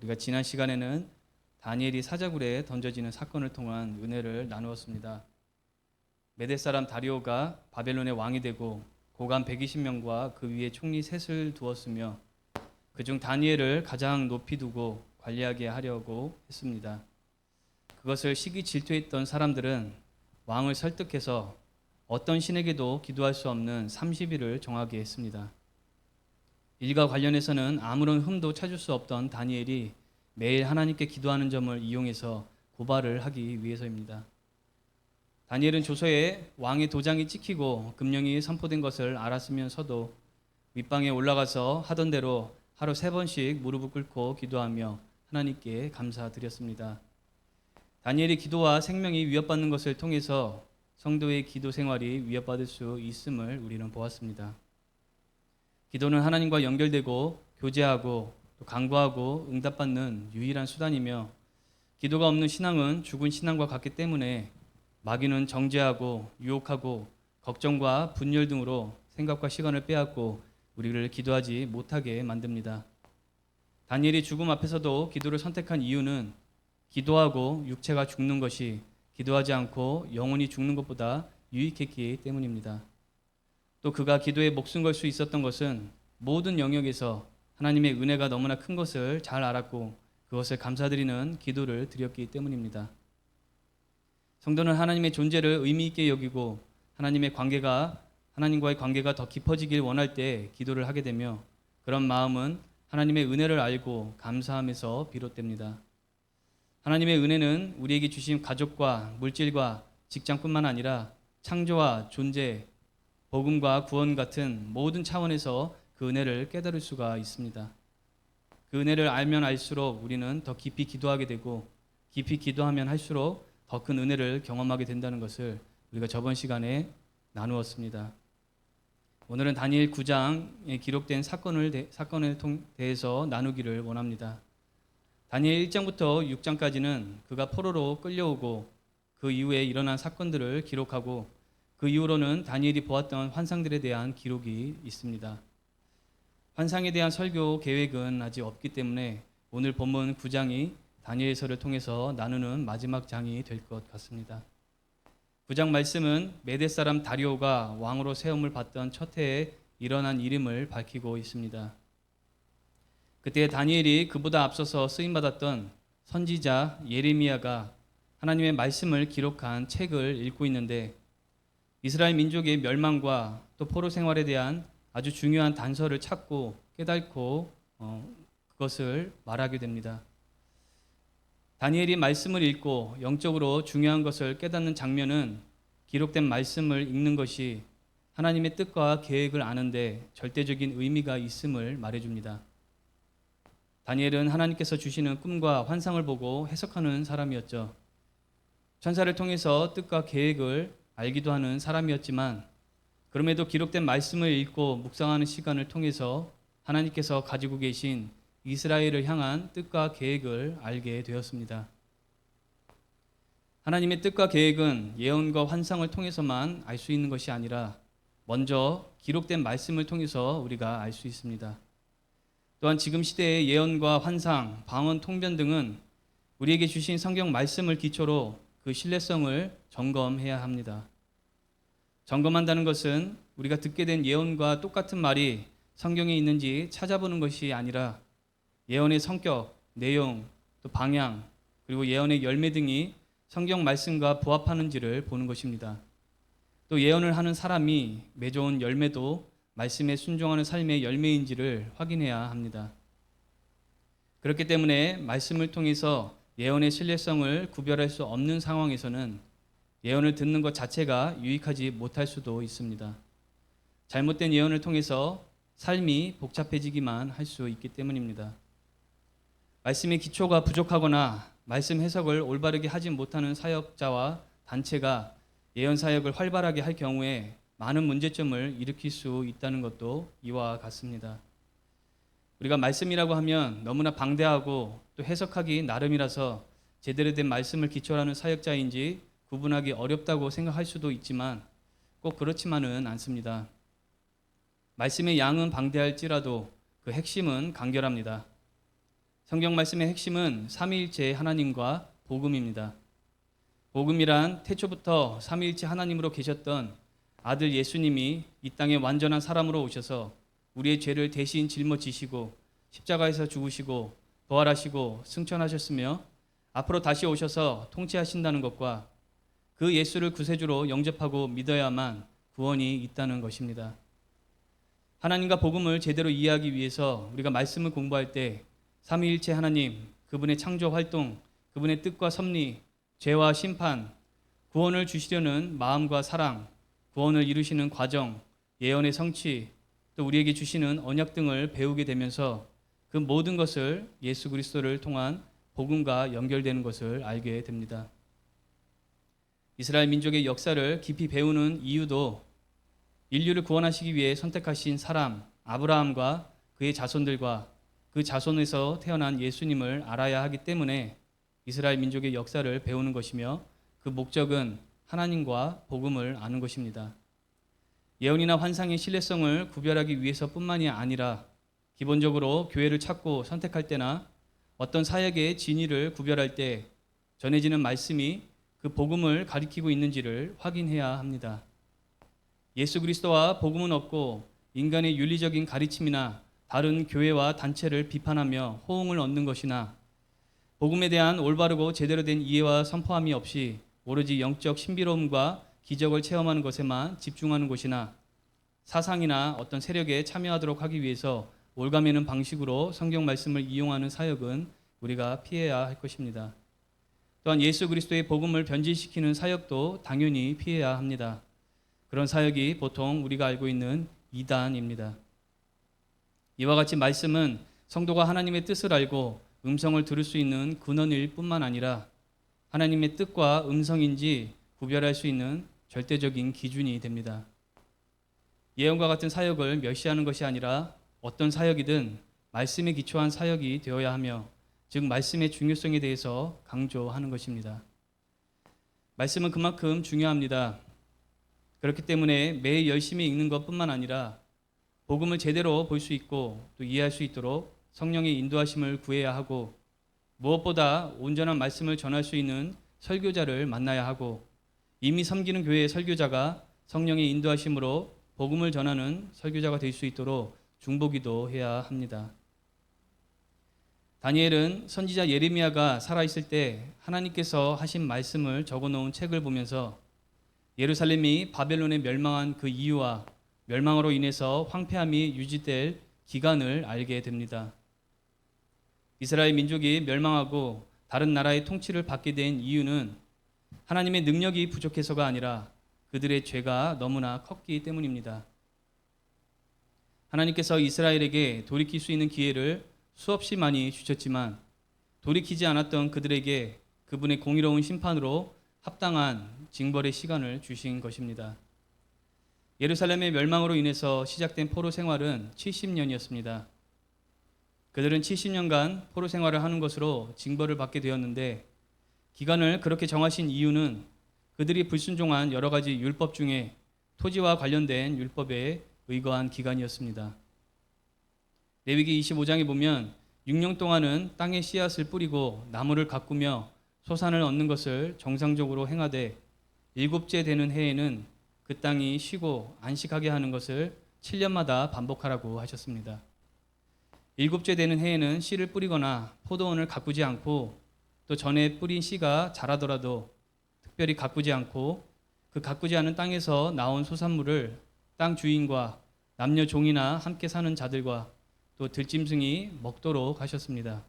우리가 지난 시간에는 다니엘이 사자굴에 던져지는 사건을 통한 은혜를 나누었습니다. 메대 사람 다리오가 바벨론의 왕이 되고 고관 120명과 그 위에 총리 셋을 두었으며 그중 다니엘을 가장 높이 두고 관리하게 하려고 했습니다. 그것을 시기 질투했던 사람들은 왕을 설득해서 어떤 신에게도 기도할 수 없는 30일을 정하게 했습니다. 일과 관련해서는 아무런 흠도 찾을 수 없던 다니엘이 매일 하나님께 기도하는 점을 이용해서 고발을 하기 위해서입니다. 다니엘은 조서에 왕의 도장이 찍히고 금령이 선포된 것을 알았으면서도 윗방에 올라가서 하던 대로 하루 3번씩 무릎을 꿇고 기도하며 하나님께 감사드렸습니다. 다니엘의 기도와 생명이 위협받는 것을 통해서 성도의 기도 생활이 위협받을 수 있음을 우리는 보았습니다. 기도는 하나님과 연결되고 교제하고 또 간구하고 응답받는 유일한 수단이며 기도가 없는 신앙은 죽은 신앙과 같기 때문에 마귀는 정죄하고 유혹하고 걱정과 분열 등으로 생각과 시간을 빼앗고 우리를 기도하지 못하게 만듭니다. 다니엘이 죽음 앞에서도 기도를 선택한 이유는 기도하고 육체가 죽는 것이 기도하지 않고 영혼이 죽는 것보다 유익했기 때문입니다. 또 그가 기도에 목숨 걸 수 있었던 것은 모든 영역에서 하나님의 은혜가 너무나 큰 것을 잘 알았고 그것을 감사드리는 기도를 드렸기 때문입니다. 성도는 하나님의 존재를 의미 있게 여기고 하나님과의 관계가 더 깊어지길 원할 때 기도를 하게 되며 그런 마음은 하나님의 은혜를 알고 감사함에서 비롯됩니다. 하나님의 은혜는 우리에게 주신 가족과 물질과 직장뿐만 아니라 창조와 존재, 복음과 구원 같은 모든 차원에서 그 은혜를 깨달을 수가 있습니다. 그 은혜를 알면 알수록 우리는 더 깊이 기도하게 되고 깊이 기도하면 할수록 더 큰 은혜를 경험하게 된다는 것을 우리가 저번 시간에 나누었습니다. 오늘은 다니엘 9장에 기록된 사건에 대해서 나누기를 원합니다. 다니엘 1장부터 6장까지는 그가 포로로 끌려오고 그 이후에 일어난 사건들을 기록하고 그 이후로는 다니엘이 보았던 환상들에 대한 기록이 있습니다. 환상에 대한 설교 계획은 아직 없기 때문에 오늘 본문 9장이 다니엘서를 통해서 나누는 마지막 장이 될 것 같습니다. 9장 말씀은 메대 사람 다리오가 왕으로 세움을 받던 첫 해에 일어난 일임을 밝히고 있습니다. 그때 다니엘이 그보다 앞서서 쓰임받았던 선지자 예레미야가 하나님의 말씀을 기록한 책을 읽고 있는데 이스라엘 민족의 멸망과 또 포로 생활에 대한 아주 중요한 단서를 찾고 깨닫고 그것을 말하게 됩니다. 다니엘이 말씀을 읽고 영적으로 중요한 것을 깨닫는 장면은 기록된 말씀을 읽는 것이 하나님의 뜻과 계획을 아는데 절대적인 의미가 있음을 말해줍니다. 다니엘은 하나님께서 주시는 꿈과 환상을 보고 해석하는 사람이었죠. 천사를 통해서 뜻과 계획을 알기도 하는 사람이었지만 그럼에도 기록된 말씀을 읽고 묵상하는 시간을 통해서 하나님께서 가지고 계신 이스라엘을 향한 뜻과 계획을 알게 되었습니다. 하나님의 뜻과 계획은 예언과 환상을 통해서만 알 수 있는 것이 아니라 먼저 기록된 말씀을 통해서 우리가 알 수 있습니다. 또한 지금 시대의 예언과 환상, 방언, 통변 등은 우리에게 주신 성경 말씀을 기초로 그 신뢰성을 점검해야 합니다. 점검한다는 것은 우리가 듣게 된 예언과 똑같은 말이 성경에 있는지 찾아보는 것이 아니라 예언의 성격, 내용, 또 방향, 그리고 예언의 열매 등이 성경 말씀과 부합하는지를 보는 것입니다. 또 예언을 하는 사람이 맺어온 열매도 말씀에 순종하는 삶의 열매인지를 확인해야 합니다. 그렇기 때문에 말씀을 통해서 예언의 신뢰성을 구별할 수 없는 상황에서는 예언을 듣는 것 자체가 유익하지 못할 수도 있습니다. 잘못된 예언을 통해서 삶이 복잡해지기만 할 수 있기 때문입니다. 말씀의 기초가 부족하거나 말씀 해석을 올바르게 하지 못하는 사역자와 단체가 예언 사역을 활발하게 할 경우에 많은 문제점을 일으킬 수 있다는 것도 이와 같습니다. 우리가 말씀이라고 하면 너무나 방대하고 또 해석하기 나름이라서 제대로 된 말씀을 기초로 하는 사역자인지 구분하기 어렵다고 생각할 수도 있지만 꼭 그렇지만은 않습니다. 말씀의 양은 방대할지라도 그 핵심은 간결합니다. 성경 말씀의 핵심은 삼위일체 하나님과 복음입니다. 복음이란 태초부터 삼위일체 하나님으로 계셨던 아들 예수님이 이 땅에 완전한 사람으로 오셔서 우리의 죄를 대신 짊어지시고 십자가에서 죽으시고 부활하시고 승천하셨으며 앞으로 다시 오셔서 통치하신다는 것과 그 예수를 구세주로 영접하고 믿어야만 구원이 있다는 것입니다. 하나님과 복음을 제대로 이해하기 위해서 우리가 말씀을 공부할 때 삼위일체 하나님, 그분의 창조 활동, 그분의 뜻과 섭리, 죄와 심판, 구원을 주시려는 마음과 사랑, 구원을 이루시는 과정, 예언의 성취, 또 우리에게 주시는 언약 등을 배우게 되면서 그 모든 것을 예수 그리스도를 통한 복음과 연결되는 것을 알게 됩니다. 이스라엘 민족의 역사를 깊이 배우는 이유도 인류를 구원하시기 위해 선택하신 사람 아브라함과 그의 자손들과 그 자손에서 태어난 예수님을 알아야 하기 때문에 이스라엘 민족의 역사를 배우는 것이며 그 목적은 하나님과 복음을 아는 것입니다. 예언이나 환상의 신뢰성을 구별하기 위해서뿐만이 아니라 기본적으로 교회를 찾고 선택할 때나 어떤 사역의 진위를 구별할 때 전해지는 말씀이 그 복음을 가리키고 있는지를 확인해야 합니다. 예수 그리스도와 복음은 없고 인간의 윤리적인 가르침이나 다른 교회와 단체를 비판하며 호응을 얻는 것이나 복음에 대한 올바르고 제대로 된 이해와 선포함이 없이 오로지 영적 신비로움과 기적을 체험하는 것에만 집중하는 곳이나 사상이나 어떤 세력에 참여하도록 하기 위해서 올가매는 방식으로 성경 말씀을 이용하는 사역은 우리가 피해야 할 것입니다. 또한 예수 그리스도의 복음을 변질시키는 사역도 당연히 피해야 합니다. 그런 사역이 보통 우리가 알고 있는 이단입니다. 이와 같이 말씀은 성도가 하나님의 뜻을 알고 음성을 들을 수 있는 근원일 뿐만 아니라 하나님의 뜻과 음성인지 구별할 수 있는 절대적인 기준이 됩니다. 예언과 같은 사역을 멸시하는 것이 아니라 어떤 사역이든 말씀에 기초한 사역이 되어야 하며 즉 말씀의 중요성에 대해서 강조하는 것입니다. 말씀은 그만큼 중요합니다. 그렇기 때문에 매일 열심히 읽는 것뿐만 아니라 복음을 제대로 볼 수 있고 또 이해할 수 있도록 성령의 인도하심을 구해야 하고 무엇보다 온전한 말씀을 전할 수 있는 설교자를 만나야 하고 이미 섬기는 교회의 설교자가 성령의 인도하심으로 복음을 전하는 설교자가 될 수 있도록 중보기도 해야 합니다. 다니엘은 선지자 예레미야가 살아있을 때 하나님께서 하신 말씀을 적어놓은 책을 보면서 예루살렘이 바벨론에 멸망한 그 이유와 멸망으로 인해서 황폐함이 유지될 기간을 알게 됩니다. 이스라엘 민족이 멸망하고 다른 나라의 통치를 받게 된 이유는 하나님의 능력이 부족해서가 아니라 그들의 죄가 너무나 컸기 때문입니다. 하나님께서 이스라엘에게 돌이킬 수 있는 기회를 수없이 많이 주셨지만 돌이키지 않았던 그들에게 그분의 공의로운 심판으로 합당한 징벌의 시간을 주신 것입니다. 예루살렘의 멸망으로 인해서 시작된 포로 생활은 70년이었습니다. 그들은 70년간 포로 생활을 하는 것으로 징벌을 받게 되었는데 기간을 그렇게 정하신 이유는 그들이 불순종한 여러 가지 율법 중에 토지와 관련된 율법에 의거한 기간이었습니다. 레위기 25장에 보면 6년 동안은 땅에 씨앗을 뿌리고 나무를 가꾸며 소산을 얻는 것을 정상적으로 행하되 일곱째 되는 해에는 그 땅이 쉬고 안식하게 하는 것을 7년마다 반복하라고 하셨습니다. 일곱째 되는 해에는 씨를 뿌리거나 포도원을 가꾸지 않고 또 전에 뿌린 씨가 자라더라도 특별히 가꾸지 않고 그 가꾸지 않은 땅에서 나온 소산물을 땅 주인과 남녀 종이나 함께 사는 자들과 또 들짐승이 먹도록 하셨습니다.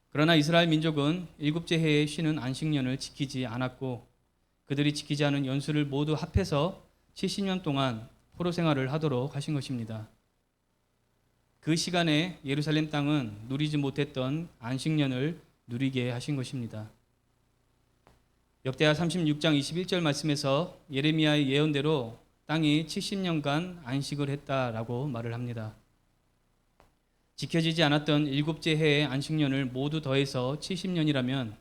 그러나 이스라엘 민족은 일곱째 해에 쉬는 안식년을 지키지 않았고 그들이 지키지 않은 연수를 모두 합해서 70년 동안 포로 생활을 하도록 하신 것입니다. 그 시간에 예루살렘 땅은 누리지 못했던 안식년을 누리게 하신 것입니다. 역대하 36장 21절 말씀에서 예레미야의 예언대로 땅이 70년간 안식을 했다라고 말을 합니다. 지켜지지 않았던 일곱째 해의 안식년을 모두 더해서 70년이라면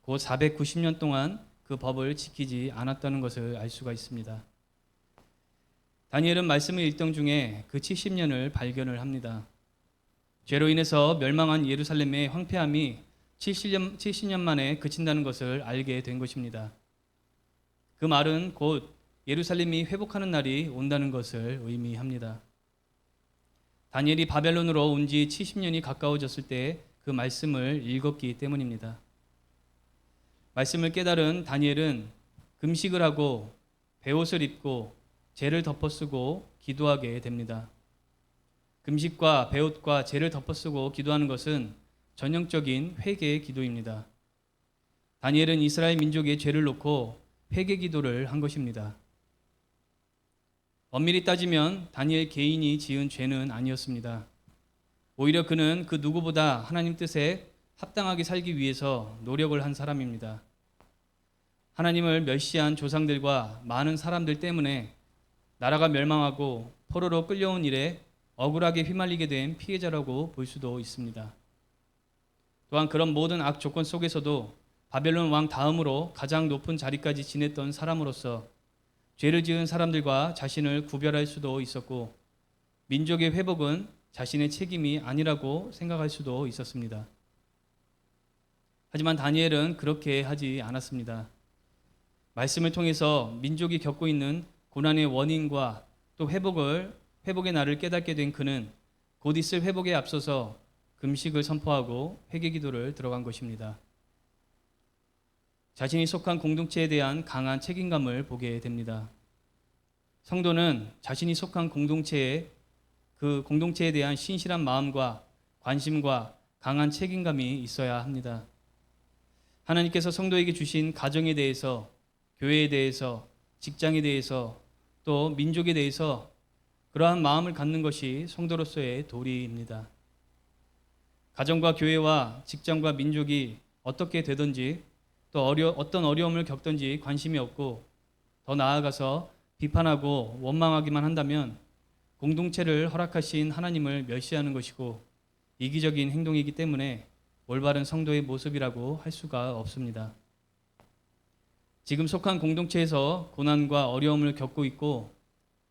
곧 490년 동안 그 법을 지키지 않았다는 것을 알 수가 있습니다. 다니엘은 말씀을 읽던 중에 그 70년을 발견을 합니다. 죄로 인해서 멸망한 예루살렘의 황폐함이 70년 만에 그친다는 것을 알게 된 것입니다. 그 말은 곧 예루살렘이 회복하는 날이 온다는 것을 의미합니다. 다니엘이 바벨론으로 온 지 70년이 가까워졌을 때 그 말씀을 읽었기 때문입니다. 말씀을 깨달은 다니엘은 금식을 하고 베옷을 입고 재를 덮어쓰고 기도하게 됩니다. 금식과 베옷과 재를 덮어쓰고 기도하는 것은 전형적인 회개의 기도입니다. 다니엘은 이스라엘 민족의 죄를 놓고 회개 기도를 한 것입니다. 엄밀히 따지면 다니엘 개인이 지은 죄는 아니었습니다. 오히려 그는 그 누구보다 하나님 뜻에 합당하게 살기 위해서 노력을 한 사람입니다. 하나님을 멸시한 조상들과 많은 사람들 때문에 나라가 멸망하고 포로로 끌려온 일에 억울하게 휘말리게 된 피해자라고 볼 수도 있습니다. 또한 그런 모든 악 조건 속에서도 바벨론 왕 다음으로 가장 높은 자리까지 지냈던 사람으로서 죄를 지은 사람들과 자신을 구별할 수도 있었고 민족의 회복은 자신의 책임이 아니라고 생각할 수도 있었습니다. 하지만 다니엘은 그렇게 하지 않았습니다. 말씀을 통해서 민족이 겪고 있는 고난의 원인과 또 회복의 날을 깨닫게 된 그는 곧 있을 회복에 앞서서 금식을 선포하고 회개 기도를 들어간 것입니다. 자신이 속한 공동체에 대한 강한 책임감을 보게 됩니다. 성도는 자신이 속한 그 공동체에 대한 신실한 마음과 관심과 강한 책임감이 있어야 합니다. 하나님께서 성도에게 주신 가정에 대해서, 교회에 대해서, 직장에 대해서, 또 민족에 대해서 그러한 마음을 갖는 것이 성도로서의 도리입니다. 가정과 교회와 직장과 민족이 어떻게 되든지 또 어떤 어려움을 겪든지 관심이 없고 더 나아가서 비판하고 원망하기만 한다면 공동체를 허락하신 하나님을 멸시하는 것이고 이기적인 행동이기 때문에 올바른 성도의 모습이라고 할 수가 없습니다. 지금 속한 공동체에서 고난과 어려움을 겪고 있고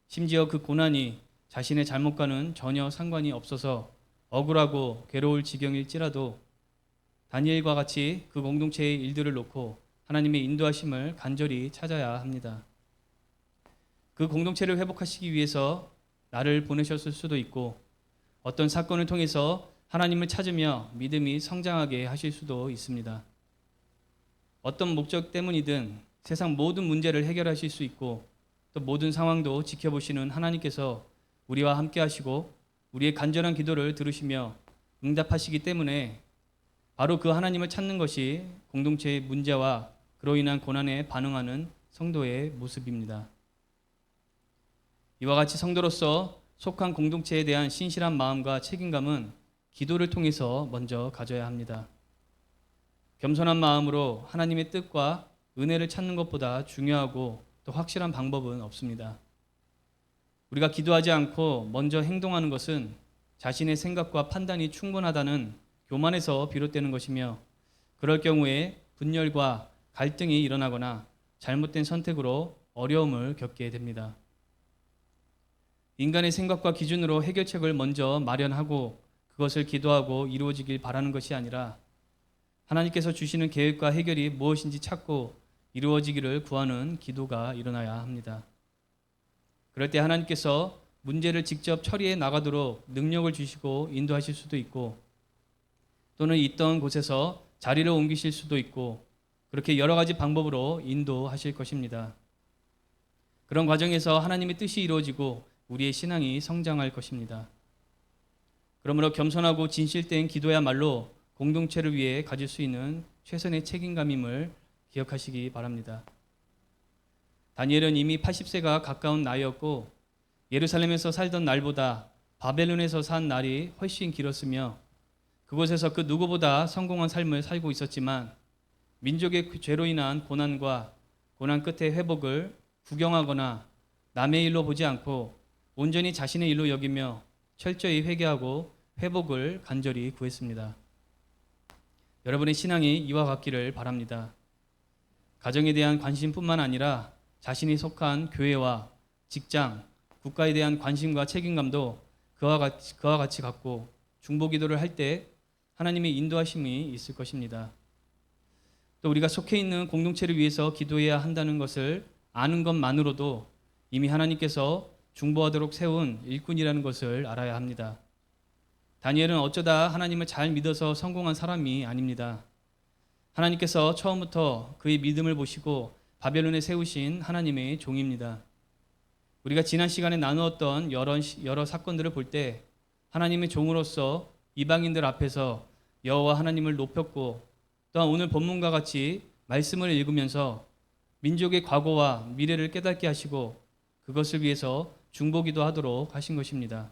심지어 그 고난이 자신의 잘못과는 전혀 상관이 없어서 억울하고 괴로울 지경일지라도 다니엘과 같이 그 공동체의 일들을 놓고 하나님의 인도하심을 간절히 찾아야 합니다. 그 공동체를 회복하시기 위해서 나를 보내셨을 수도 있고 어떤 사건을 통해서 하나님을 찾으며 믿음이 성장하게 하실 수도 있습니다. 어떤 목적 때문이든 세상 모든 문제를 해결하실 수 있고 또 모든 상황도 지켜보시는 하나님께서 우리와 함께 하시고 우리의 간절한 기도를 들으시며 응답하시기 때문에 바로 그 하나님을 찾는 것이 공동체의 문제와 그로 인한 고난에 반응하는 성도의 모습입니다. 이와 같이 성도로서 속한 공동체에 대한 신실한 마음과 책임감은 기도를 통해서 먼저 가져야 합니다. 겸손한 마음으로 하나님의 뜻과 은혜를 찾는 것보다 중요하고 또 확실한 방법은 없습니다. 우리가 기도하지 않고 먼저 행동하는 것은 자신의 생각과 판단이 충분하다는 교만에서 비롯되는 것이며 그럴 경우에 분열과 갈등이 일어나거나 잘못된 선택으로 어려움을 겪게 됩니다. 인간의 생각과 기준으로 해결책을 먼저 마련하고 그것을 기도하고 이루어지길 바라는 것이 아니라 하나님께서 주시는 계획과 해결이 무엇인지 찾고 이루어지기를 구하는 기도가 일어나야 합니다. 그럴 때 하나님께서 문제를 직접 처리해 나가도록 능력을 주시고 인도하실 수도 있고 또는 있던 곳에서 자리를 옮기실 수도 있고 그렇게 여러 가지 방법으로 인도하실 것입니다. 그런 과정에서 하나님의 뜻이 이루어지고 우리의 신앙이 성장할 것입니다. 그러므로 겸손하고 진실된 기도야말로 공동체를 위해 가질 수 있는 최선의 책임감임을 기억하시기 바랍니다. 다니엘은 이미 80세가 가까운 나이였고 예루살렘에서 살던 날보다 바벨론에서 산 날이 훨씬 길었으며 그곳에서 그 누구보다 성공한 삶을 살고 있었지만 민족의 죄로 인한 고난과 고난 끝의 회복을 구경하거나 남의 일로 보지 않고 온전히 자신의 일로 여기며 철저히 회개하고 회복을 간절히 구했습니다. 여러분의 신앙이 이와 같기를 바랍니다. 가정에 대한 관심뿐만 아니라 자신이 속한 교회와 직장, 국가에 대한 관심과 책임감도 그와 같이 갖고 중보 기도를 할 때 하나님의 인도하심이 있을 것입니다. 또 우리가 속해 있는 공동체를 위해서 기도해야 한다는 것을 아는 것만으로도 이미 하나님께서 중보하도록 세운 일꾼이라는 것을 알아야 합니다. 다니엘은 어쩌다 하나님을 잘 믿어서 성공한 사람이 아닙니다. 하나님께서 처음부터 그의 믿음을 보시고 바벨론에 세우신 하나님의 종입니다. 우리가 지난 시간에 나누었던 여러 사건들을 볼 때 하나님의 종으로서 이방인들 앞에서 여호와 하나님을 높였고, 또한 오늘 본문과 같이 말씀을 읽으면서 민족의 과거와 미래를 깨닫게 하시고 그것을 위해서 중보기도 하도록 하신 것입니다.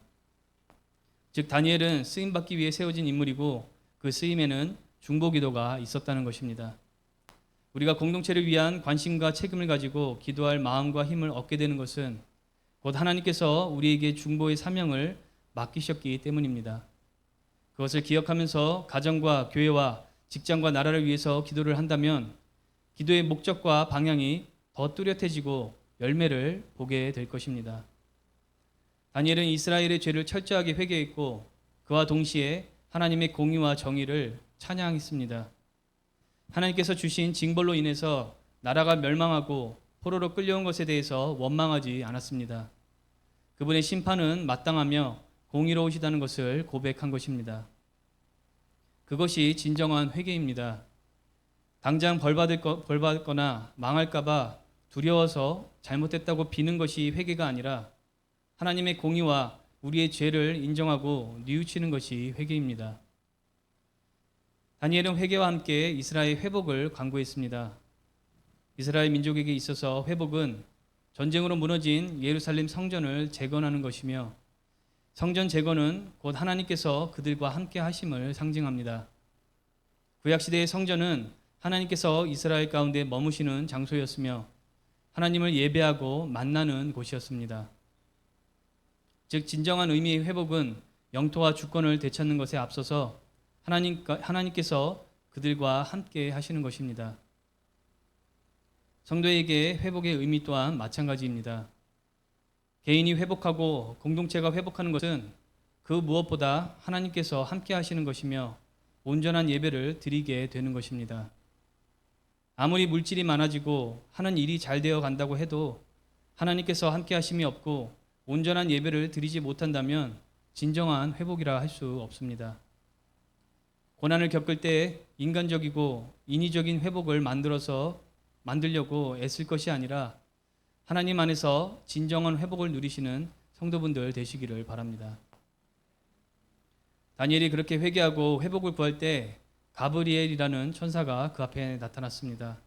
즉 다니엘은 쓰임받기 위해 세워진 인물이고 그 쓰임에는 중보기도가 있었다는 것입니다. 우리가 공동체를 위한 관심과 책임을 가지고 기도할 마음과 힘을 얻게 되는 것은 곧 하나님께서 우리에게 중보의 사명을 맡기셨기 때문입니다. 그것을 기억하면서 가정과 교회와 직장과 나라를 위해서 기도를 한다면 기도의 목적과 방향이 더 뚜렷해지고 열매를 보게 될 것입니다. 다니엘은 이스라엘의 죄를 철저하게 회개했고 그와 동시에 하나님의 공의와 정의를 찬양했습니다. 하나님께서 주신 징벌로 인해서 나라가 멸망하고 포로로 끌려온 것에 대해서 원망하지 않았습니다. 그분의 심판은 마땅하며 공의로우시다는 것을 고백한 것입니다. 그것이 진정한 회개입니다. 당장 벌받거나 망할까봐 두려워서 잘못했다고 비는 것이 회개가 아니라 하나님의 공의와 우리의 죄를 인정하고 뉘우치는 것이 회개입니다. 다니엘은 회개와 함께 이스라엘의 회복을 간구했습니다. 이스라엘 민족에게 있어서 회복은 전쟁으로 무너진 예루살렘 성전을 재건하는 것이며 성전 재건은 곧 하나님께서 그들과 함께 하심을 상징합니다. 구약시대의 성전은 하나님께서 이스라엘 가운데 머무시는 장소였으며 하나님을 예배하고 만나는 곳이었습니다. 즉 진정한 의미의 회복은 영토와 주권을 되찾는 것에 앞서서 하나님께서 그들과 함께 하시는 것입니다. 성도에게 회복의 의미 또한 마찬가지입니다. 개인이 회복하고 공동체가 회복하는 것은 그 무엇보다 하나님께서 함께 하시는 것이며 온전한 예배를 드리게 되는 것입니다. 아무리 물질이 많아지고 하는 일이 잘 되어 간다고 해도 하나님께서 함께 하심이 없고 온전한 예배를 드리지 못한다면 진정한 회복이라 할 수 없습니다. 고난을 겪을 때 인간적이고 인위적인 회복을 만들려고 애쓸 것이 아니라 하나님 안에서 진정한 회복을 누리시는 성도분들 되시기를 바랍니다. 다니엘이 그렇게 회개하고 회복을 구할 때 가브리엘이라는 천사가 그 앞에 나타났습니다.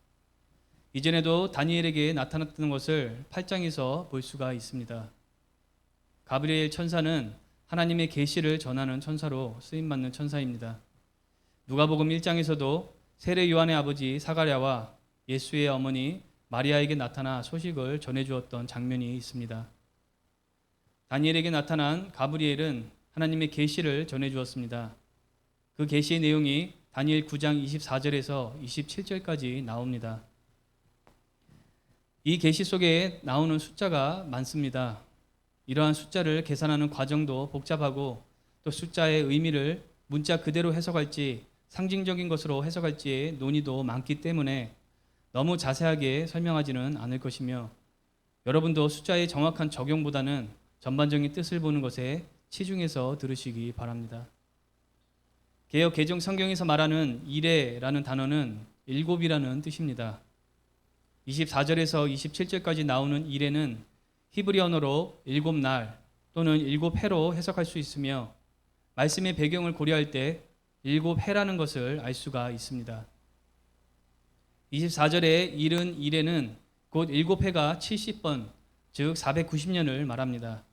이전에도 다니엘에게 나타났던 것을 8장에서 볼 수가 있습니다. 가브리엘 천사는 하나님의 계시를 전하는 천사로 쓰임받는 천사입니다. 누가복음 1장에서도 세례 요한의 아버지 사가랴와 예수의 어머니 마리아에게 나타나 소식을 전해주었던 장면이 있습니다. 다니엘에게 나타난 가브리엘은 하나님의 계시를 전해주었습니다. 그 계시의 내용이 다니엘 9장 24절에서 27절까지 나옵니다. 이 계시 속에 나오는 숫자가 많습니다. 이러한 숫자를 계산하는 과정도 복잡하고 또 숫자의 의미를 문자 그대로 해석할지 상징적인 것으로 해석할지의 논의도 많기 때문에 너무 자세하게 설명하지는 않을 것이며 여러분도 숫자의 정확한 적용보다는 전반적인 뜻을 보는 것에 치중해서 들으시기 바랍니다. 개역 개정 성경에서 말하는 이레라는 단어는 일곱이라는 뜻입니다. 24절에서 27절까지 나오는 이레는 히브리 언어로 일곱 날 또는 일곱 해로 해석할 수 있으며 말씀의 배경을 고려할 때 일곱 해라는 것을 알 수가 있습니다. 24절의 일은 이레는 곧 일곱 해가 70번, 즉 490년을 말합니다.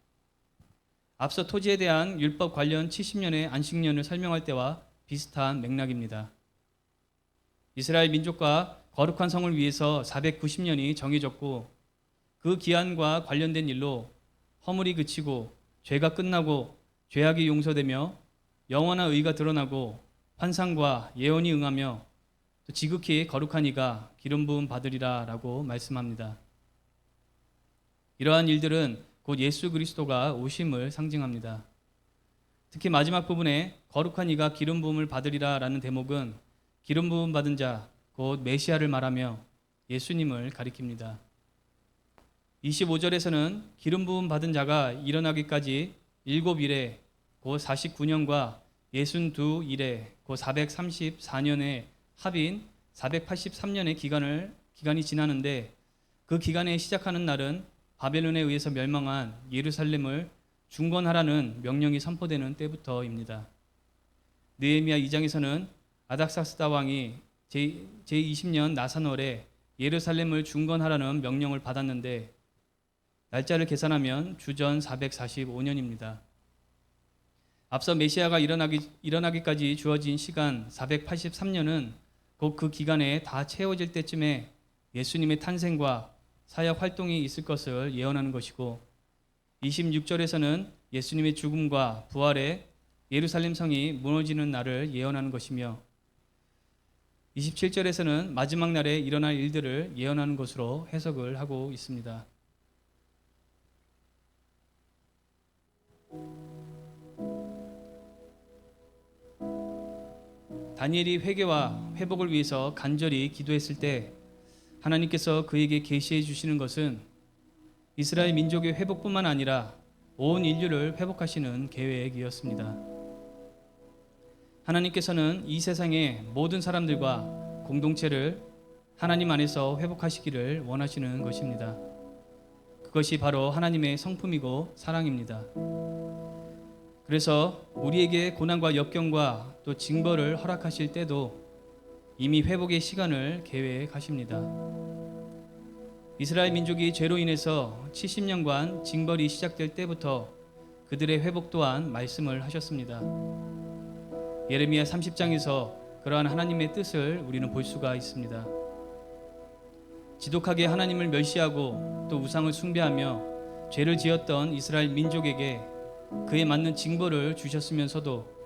앞서 토지에 대한 율법 관련 70년의 안식년을 설명할 때와 비슷한 맥락입니다. 이스라엘 민족과 거룩한 성을 위해서 490년이 정해졌고 그 기한과 관련된 일로 허물이 그치고 죄가 끝나고 죄악이 용서되며 영원한 의가 드러나고 환상과 예언이 응하며 또 지극히 거룩한 이가 기름 부음 받으리라 라고 말씀합니다. 이러한 일들은 곧 예수 그리스도가 오심을 상징합니다. 특히 마지막 부분에 거룩한 이가 기름 부음을 받으리라 라는 대목은 기름 부음 받은 자, 곧 메시아를 말하며 예수님을 가리킵니다. 25절에서는 기름 부음 받은 자가 일어나기까지 7일에 곧 49년과 62일에 곧 434년의 합인 483년의 기간이 지나는데, 그 기간에 시작하는 날은 바벨론에 의해서 멸망한 예루살렘을 중건하라는 명령이 선포되는 때부터입니다. 느헤미야 2장에서는 아닥사스다 왕이 제20년 나산월에 예루살렘을 중건하라는 명령을 받았는데, 날짜를 계산하면 주전 445년입니다. 앞서 메시아가 일어나기까지 주어진 시간 483년은 곧 그 기간에 다 채워질 때쯤에 예수님의 탄생과 사역 활동이 있을 것을 예언하는 것이고, 26절에서는 예수님의 죽음과 부활에 예루살렘 성이 무너지는 날을 예언하는 것이며, 27절에서는 마지막 날에 일어날 일들을 예언하는 것으로 해석을 하고 있습니다. 다니엘이 회개와 회복을 위해서 간절히 기도했을 때 하나님께서 그에게 계시해 주시는 것은 이스라엘 민족의 회복뿐만 아니라 온 인류를 회복하시는 계획이었습니다. 하나님께서는 이 세상의 모든 사람들과 공동체를 하나님 안에서 회복하시기를 원하시는 것입니다. 그것이 바로 하나님의 성품이고 사랑입니다. 그래서 우리에게 고난과 역경과 또 징벌을 허락하실 때도 이미 회복의 시간을 계획하십니다. 이스라엘 민족이 죄로 인해서 70년간 징벌이 시작될 때부터 그들의 회복 또한 말씀을 하셨습니다. 예레미야 30장에서 그러한 하나님의 뜻을 우리는 볼 수가 있습니다. 지독하게 하나님을 멸시하고 또 우상을 숭배하며 죄를 지었던 이스라엘 민족에게 그에 맞는 징벌을 주셨으면서도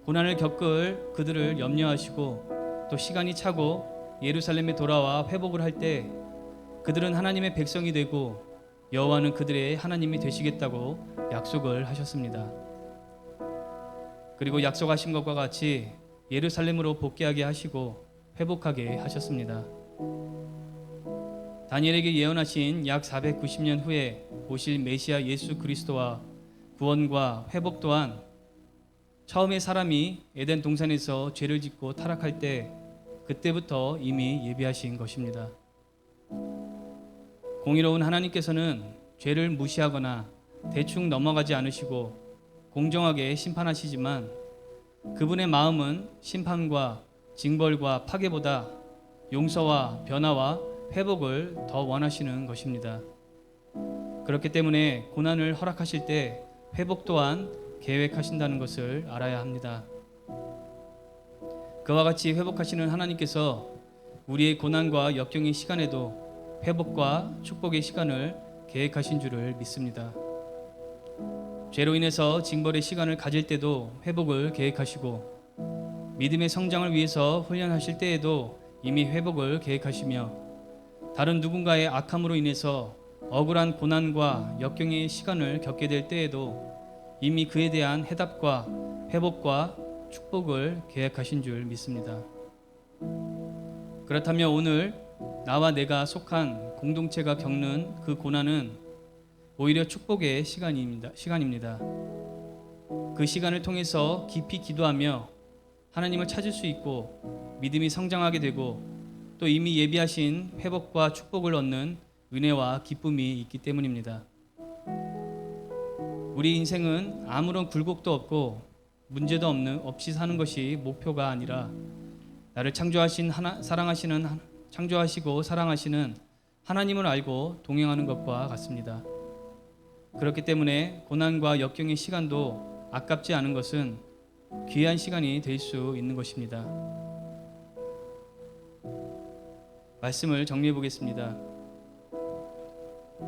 고난을 겪을 그들을 염려하시고 또 시간이 차고 예루살렘에 돌아와 회복을 할 때 그들은 하나님의 백성이 되고 여호와는 그들의 하나님이 되시겠다고 약속을 하셨습니다. 그리고 약속하신 것과 같이 예루살렘으로 복귀하게 하시고 회복하게 하셨습니다. 다니엘에게 예언하신 약 490년 후에 오실 메시아 예수 그리스도와 구원과 회복 또한 처음에 사람이 에덴 동산에서 죄를 짓고 타락할 때 그때부터 이미 예비하신 것입니다. 공의로운 하나님께서는 죄를 무시하거나 대충 넘어가지 않으시고 공정하게 심판하시지만 그분의 마음은 심판과 징벌과 파괴보다 용서와 변화와 회복을 더 원하시는 것입니다. 그렇기 때문에 고난을 허락하실 때 회복 또한 계획하신다는 것을 알아야 합니다. 그와 같이 회복하시는 하나님께서 우리의 고난과 역경의 시간에도 회복과 축복의 시간을 계획하신 줄을 믿습니다. 죄로 인해서 징벌의 시간을 가질 때도 회복을 계획하시고 믿음의 성장을 위해서 훈련하실 때에도 이미 회복을 계획하시며 다른 누군가의 악함으로 인해서 억울한 고난과 역경의 시간을 겪게 될 때에도 이미 그에 대한 해답과 회복과 축복을 계획하신 줄 믿습니다. 그렇다면 오늘 나와 내가 속한 공동체가 겪는 그 고난은 오히려 축복의 시간입니다. 그 시간을 통해서 깊이 기도하며 하나님을 찾을 수 있고 믿음이 성장하게 되고 또 이미 예비하신 회복과 축복을 얻는 은혜와 기쁨이 있기 때문입니다. 우리 인생은 아무런 굴곡도 없고 문제도 없이 사는 것이 목표가 아니라 나를 창조하시고 사랑하시는 하나님을 알고 동행하는 것과 같습니다. 그렇기 때문에 고난과 역경의 시간도 아깝지 않은 것은 귀한 시간이 될 수 있는 것입니다. 말씀을 정리해 보겠습니다.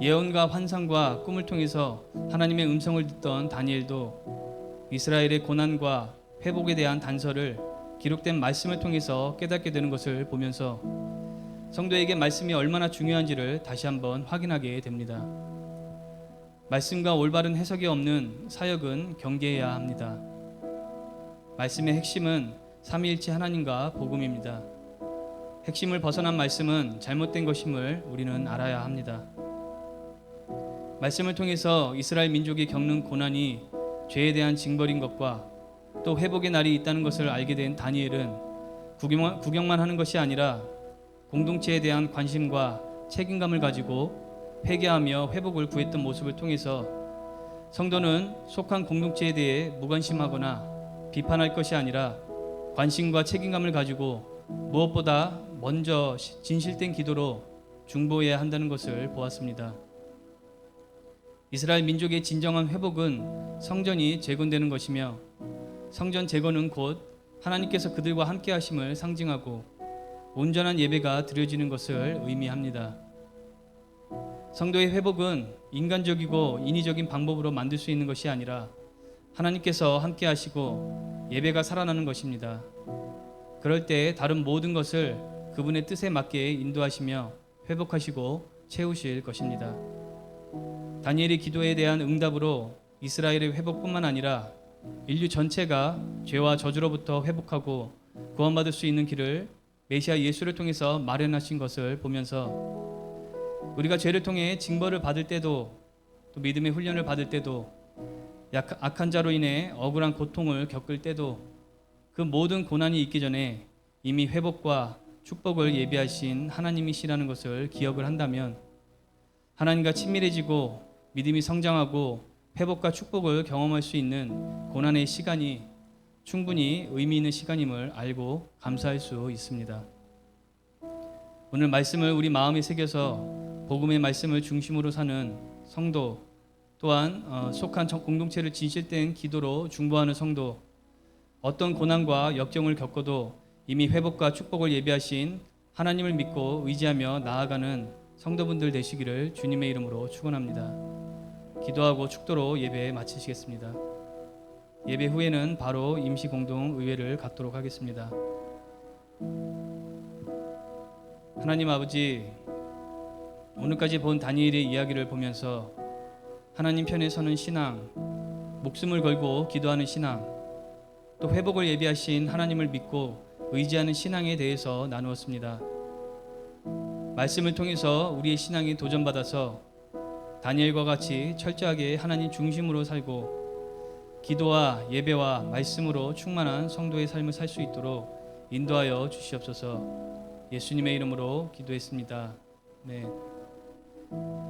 예언과 환상과 꿈을 통해서 하나님의 음성을 듣던 다니엘도 이스라엘의 고난과 회복에 대한 단서를 기록된 말씀을 통해서 깨닫게 되는 것을 보면서 성도에게 말씀이 얼마나 중요한지를 다시 한번 확인하게 됩니다. 말씀과 올바른 해석이 없는 사역은 경계해야 합니다. 말씀의 핵심은 삼위일체 하나님과 복음입니다. 핵심을 벗어난 말씀은 잘못된 것임을 우리는 알아야 합니다. 말씀을 통해서 이스라엘 민족이 겪는 고난이 죄에 대한 징벌인 것과 또 회복의 날이 있다는 것을 알게 된 다니엘은 구경만 하는 것이 아니라 공동체에 대한 관심과 책임감을 가지고 회개하며 회복을 구했던 모습을 통해서 성도는 속한 공동체에 대해 무관심하거나 비판할 것이 아니라 관심과 책임감을 가지고 무엇보다 먼저 진실된 기도로 중보해야 한다는 것을 보았습니다. 이스라엘 민족의 진정한 회복은 성전이 재건되는 것이며 성전 재건은 곧 하나님께서 그들과 함께 하심을 상징하고 온전한 예배가 드려지는 것을 의미합니다. 성도의 회복은 인간적이고 인위적인 방법으로 만들 수 있는 것이 아니라 하나님께서 함께 하시고 예배가 살아나는 것입니다. 그럴 때 다른 모든 것을 그분의 뜻에 맞게 인도하시며 회복하시고 채우실 것입니다. 다니엘의 기도에 대한 응답으로 이스라엘의 회복뿐만 아니라 인류 전체가 죄와 저주로부터 회복하고 구원받을 수 있는 길을 메시아 예수를 통해서 마련하신 것을 보면서 우리가 죄를 통해 징벌을 받을 때도 또 믿음의 훈련을 받을 때도 악한 자로 인해 억울한 고통을 겪을 때도 그 모든 고난이 있기 전에 이미 회복과 축복을 예비하신 하나님이시라는 것을 기억을 한다면 하나님과 친밀해지고 믿음이 성장하고 회복과 축복을 경험할 수 있는 고난의 시간이 충분히 의미 있는 시간임을 알고 감사할 수 있습니다. 오늘 말씀을 우리 마음에 새겨서 복음의 말씀을 중심으로 사는 성도 또한 속한 공동체를 진실된 기도로 중보하는 성도 어떤 고난과 역경을 겪어도 이미 회복과 축복을 예비하신 하나님을 믿고 의지하며 나아가는 성도분들 되시기를 주님의 이름으로 축원합니다. 기도하고 축도로 예배 마치시겠습니다. 예배 후에는 바로 임시공동의회를 갖도록 하겠습니다. 하나님 아버지, 오늘까지 본 다니엘의 이야기를 보면서 하나님 편에 서는 신앙, 목숨을 걸고 기도하는 신앙, 또 회복을 예비하신 하나님을 믿고 의지하는 신앙에 대해서 나누었습니다. 말씀을 통해서 우리의 신앙이 도전받아서 다니엘과 같이 철저하게 하나님 중심으로 살고 기도와 예배와 말씀으로 충만한 성도의 삶을 살 수 있도록 인도하여 주시옵소서. 예수님의 이름으로 기도했습니다. 네.